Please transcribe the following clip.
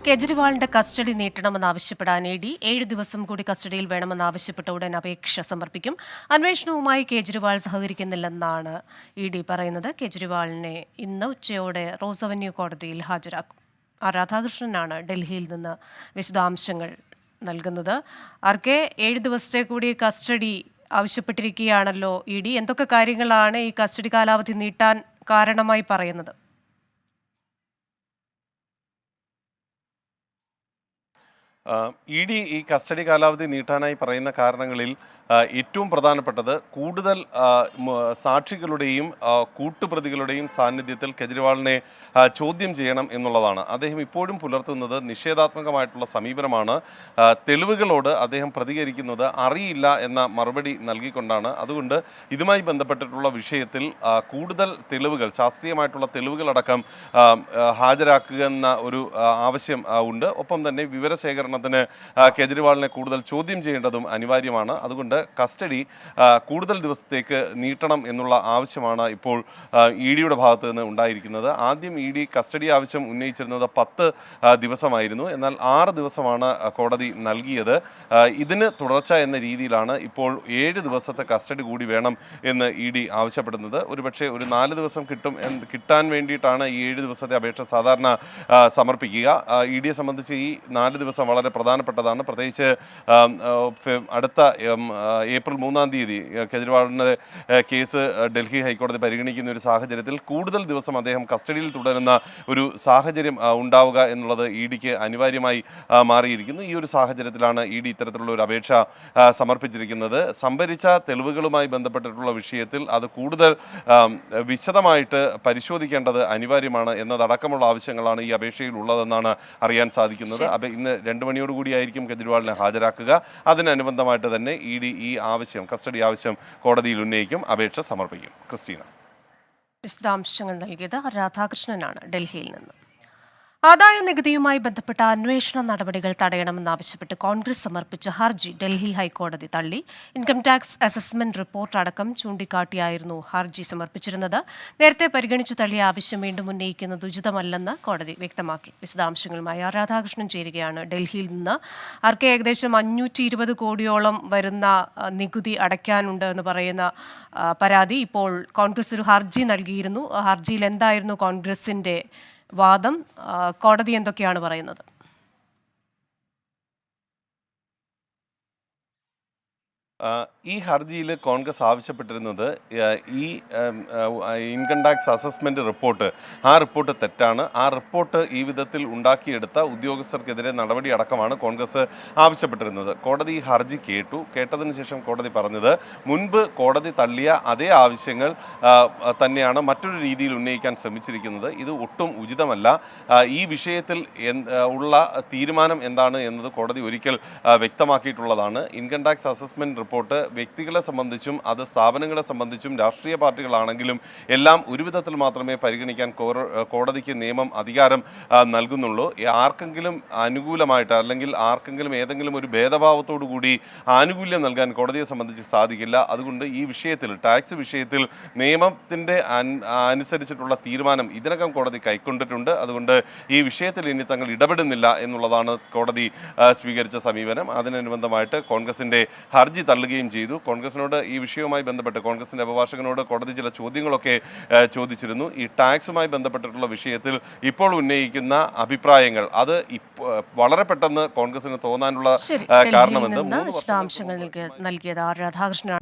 കേജ്രിവാളിന്റെ custody നീട്ടണമെന്നാവശ്യപ്പെടാൻ ED 7 ദിവസം കൂടി കസ്റ്റഡിയിൽ വേണമെന്നാവശ്യപ്പെട്ട ഉടൻ അപേക്ഷ സമർപ്പിക്കും. അന്വേഷണവുമായി കേജ്രിവാൾ സഹകരിക്കുന്നില്ലെന്നാണ് ഇഡി പറയുന്നത്. കേജ്രിവാളിനെ ഇന്ന് ഉച്ചയോടെ റോസ് അവന്യൂ കോടതിയിൽ ഹാജരാക്കും. ആർ രാധാകൃഷ്ണനാണ് ഡൽഹിയിൽ നിന്ന് വിശദാംശങ്ങൾ നൽകുന്നത്. ആർക്കെ 7 ദിവസത്തെ കൂടി കസ്റ്റഡി ആവശ്യപ്പെട്ടിരിക്കുകയാണല്ലോ ഇഡി. എന്തൊക്കെ കാര്യങ്ങളാണ് ഈ കസ്റ്റഡി കാലാവധി നീട്ടാൻ കാരണമായി പറയുന്നത്? ഇ ഈ കസ്റ്റഡി കാലാവധി നീട്ടാനായി പറയുന്ന കാരണങ്ങളിൽ ഏറ്റവും പ്രധാനപ്പെട്ടത് കൂടുതൽ സാക്ഷികളുടെയും കൂട്ടുപ്രതികളുടെയും സാന്നിധ്യത്തിൽ കെജ്രിവാളിനെ ചോദ്യം ചെയ്യണം എന്നുള്ളതാണ്. അദ്ദേഹം ഇപ്പോഴും പുലർത്തുന്നത് നിഷേധാത്മകമായിട്ടുള്ള സമീപനമാണ്. തെളിവുകളോട് അദ്ദേഹം പ്രതികരിക്കുന്നത് അറിയില്ല എന്ന മറുപടി നൽകിക്കൊണ്ടാണ്. അതുകൊണ്ട് ഇതുമായി ബന്ധപ്പെട്ടിട്ടുള്ള വിഷയത്തിൽ കൂടുതൽ തെളിവുകൾ, ശാസ്ത്രീയമായിട്ടുള്ള തെളിവുകളടക്കം ഹാജരാക്കുക എന്ന ഒരു ആവശ്യം ഉണ്ട്. ഒപ്പം തന്നെ വിവരശേഖരണത്തിന് കെജ്രിവാളിനെ കൂടുതൽ ചോദ്യം ചെയ്യേണ്ടതും അനിവാര്യമാണ്. അതുകൊണ്ട് കസ്റ്റഡി കൂടുതൽ ദിവസത്തേക്ക് നീട്ടണം എന്നുള്ള ആവശ്യമാണ് ഇപ്പോൾ ഇ ഡിയുടെ ഭാഗത്ത് നിന്ന് ഉണ്ടായിരിക്കുന്നത്. ആദ്യം ഇ ഡി കസ്റ്റഡി ആവശ്യം ഉന്നയിച്ചിരുന്നത് 10 ദിവസമായിരുന്നു. എന്നാൽ 6 ദിവസമാണ് കോടതി നൽകിയത്. ഇതിന് തുടർച്ച എന്ന രീതിയിലാണ് ഇപ്പോൾ 7 ദിവസത്തെ കസ്റ്റഡി കൂടി വേണം എന്ന് ഇ ഡി ആവശ്യപ്പെടുന്നത്. ഒരുപക്ഷെ ഒരു 4 ദിവസം കിട്ടാൻ വേണ്ടിയിട്ടാണ് ഈ 7 ദിവസത്തെ അപേക്ഷ സാധാരണ സമർപ്പിക്കുക. ഇ ഡിയെ സംബന്ധിച്ച് ഈ 4 ദിവസം വളരെ പ്രധാനപ്പെട്ടതാണ്. പ്രത്യേകിച്ച് അടുത്ത ഏപ്രിൽ 3-ാം തീയതി കെജ്രിവാളിൻ്റെ കേസ് ഡൽഹി ഹൈക്കോടതി പരിഗണിക്കുന്ന ഒരു സാഹചര്യത്തിൽ കൂടുതൽ ദിവസം അദ്ദേഹം കസ്റ്റഡിയിൽ തുടരുന്ന ഒരു സാഹചര്യം ഉണ്ടാവുക എന്നുള്ളത് ഇ ഡിക്ക് അനിവാര്യമായി മാറിയിരിക്കുന്നു. ഈ ഒരു സാഹചര്യത്തിലാണ് ഇ ഡി ഇത്തരത്തിലുള്ള ഒരു അപേക്ഷ സമർപ്പിച്ചിരിക്കുന്നത്. സംഭരിച്ച തെളിവുകളുമായി ബന്ധപ്പെട്ടിട്ടുള്ള വിഷയത്തിൽ അത് കൂടുതൽ വിശദമായിട്ട് പരിശോധിക്കേണ്ടത് അനിവാര്യമാണ് എന്നതടക്കമുള്ള ആവശ്യങ്ങളാണ് ഈ അപേക്ഷയിൽ ഉള്ളതെന്നാണ് അറിയാൻ സാധിക്കുന്നത്. ഇന്ന് 2 മണിയോടുകൂടിയായിരിക്കും കെജ്രിവാളിനെ ഹാജരാക്കുക. അതിനനുബന്ധമായിട്ട് തന്നെ ഇ ഡി ഈ ആവശ്യം, കസ്റ്റഡി ആവശ്യം കോടതിയിൽ ഉന്നയിക്കും, അപേക്ഷ സമർപ്പിക്കും. ക്രിസ്റ്റീന. വിശദാംശങ്ങൾ നൽകിയത് രാധാകൃഷ്ണനാണ് ഡൽഹിയിൽ നിന്ന്. ആദായ നികുതിയുമായി ബന്ധപ്പെട്ട അന്വേഷണ നടപടികൾ തടയണമെന്നാവശ്യപ്പെട്ട് കോൺഗ്രസ് സമർപ്പിച്ച ഹർജി ഡൽഹി ഹൈക്കോടതി തള്ളി. ഇൻകം ടാക്സ് അസസ്മെന്റ് റിപ്പോർട്ട് അടക്കം ചൂണ്ടിക്കാട്ടിയായിരുന്നു ഹർജി സമർപ്പിച്ചിരുന്നത്. നേരത്തെ പരിഗണിച്ചു തള്ളിയ ആവശ്യം വീണ്ടും ഉന്നയിക്കുന്നത് ഉചിതമല്ലെന്ന് കോടതി വ്യക്തമാക്കി. വിശദാംശങ്ങളുമായി ആർ രാധാകൃഷ്ണൻ ചേരുകയാണ് ഡൽഹിയിൽ നിന്ന്. ആർക്ക് ഏകദേശം 520 കോടിയോളം വരുന്ന നികുതി അടയ്ക്കാനുണ്ട് എന്ന് പറയുന്ന പരാതി ഇപ്പോൾ കോൺഗ്രസ് ഒരു ഹർജി നൽകിയിരുന്നു. ഹർജിയിൽ എന്തായിരുന്നു കോൺഗ്രസിന്റെ വാദം? കോടതി എന്തൊക്കെയാണ് പറയുന്നത്? ഈ ഹർജിയിൽ കോൺഗ്രസ് ആവശ്യപ്പെട്ടിരുന്നത് ഈ ഇൻകം ടാക്സ് അസസ്മെൻറ്റ് റിപ്പോർട്ട്, ആ റിപ്പോർട്ട് തെറ്റാണ്. ആ റിപ്പോർട്ട് ഈ വിധത്തിൽ ഉണ്ടാക്കിയെടുത്ത ഉദ്യോഗസ്ഥർക്കെതിരെ നടപടി അടക്കമാണ് കോൺഗ്രസ് ആവശ്യപ്പെട്ടിരുന്നത്. കോടതി ഈ ഹർജി കേട്ടതിന് ശേഷം കോടതി പറഞ്ഞത് മുൻപ് കോടതി തള്ളിയ അതേ ആവശ്യങ്ങൾ തന്നെയാണ് മറ്റൊരു രീതിയിൽ ഉന്നയിക്കാൻ ശ്രമിച്ചിരിക്കുന്നത്. ഇത് ഒട്ടും ഉചിതമല്ല. ഈ വിഷയത്തിൽ ഉള്ള തീരുമാനം എന്താണ് എന്നത് കോടതി ഒരിക്കൽ വ്യക്തമാക്കിയിട്ടുള്ളതാണ്. ഇൻകം ടാക്സ് അസസ്മെൻറ്റ് റിപ്പോർട്ട് വ്യക്തികളെ സംബന്ധിച്ചും അത് സ്ഥാപനങ്ങളെ സംബന്ധിച്ചും രാഷ്ട്രീയ പാർട്ടികളാണെങ്കിലും എല്ലാം ഒരു വിധത്തിൽ മാത്രമേ പരിഗണിക്കാൻ കോടതിക്ക് നിയമം അധികാരം നൽകുന്നുള്ളൂ. ആർക്കെങ്കിലും അനുകൂലമായിട്ട് അല്ലെങ്കിൽ ആർക്കെങ്കിലും ഏതെങ്കിലും ഒരു ഭേദഭാവത്തോടു കൂടി ആനുകൂല്യം നൽകാൻ കോടതിയെ സംബന്ധിച്ച് സാധിക്കില്ല. അതുകൊണ്ട് ഈ വിഷയത്തിൽ, ടാക്സ് വിഷയത്തിൽ നിയമത്തിൻ്റെ അനുസരിച്ചിട്ടുള്ള തീരുമാനം ഇതിനകം കോടതി കൈക്കൊണ്ടിട്ടുണ്ട്. അതുകൊണ്ട് ഈ വിഷയത്തിൽ ഇനി തങ്ങൾ ഇടപെടുന്നില്ല എന്നുള്ളതാണ് കോടതി സ്വീകരിച്ച സമീപനം. അതിനനുബന്ധമായിട്ട് കോൺഗ്രസിൻ്റെ ഹർജി തള്ളുകയും ചെയ്തു. കോൺഗ്രസിനോട് ഈ വിഷയവുമായി ബന്ധപ്പെട്ട് കോൺഗ്രസിൻ്റെ അഭിഭാഷകനോട് കോടതി ചില ചോദ്യങ്ങളൊക്കെ ചോദിച്ചിരുന്നു. ഈ ടാക്സുമായി ബന്ധപ്പെട്ടിട്ടുള്ള വിഷയത്തിൽ ഇപ്പോൾ ഉന്നയിക്കുന്ന അഭിപ്രായങ്ങൾ അത് വളരെ പെട്ടെന്ന് കോൺഗ്രസിന് തോന്നാനുള്ള കാരണമെന്ന് വിശദാംശങ്ങൾ നൽകിയത് രാധാകൃഷ്ണൻ.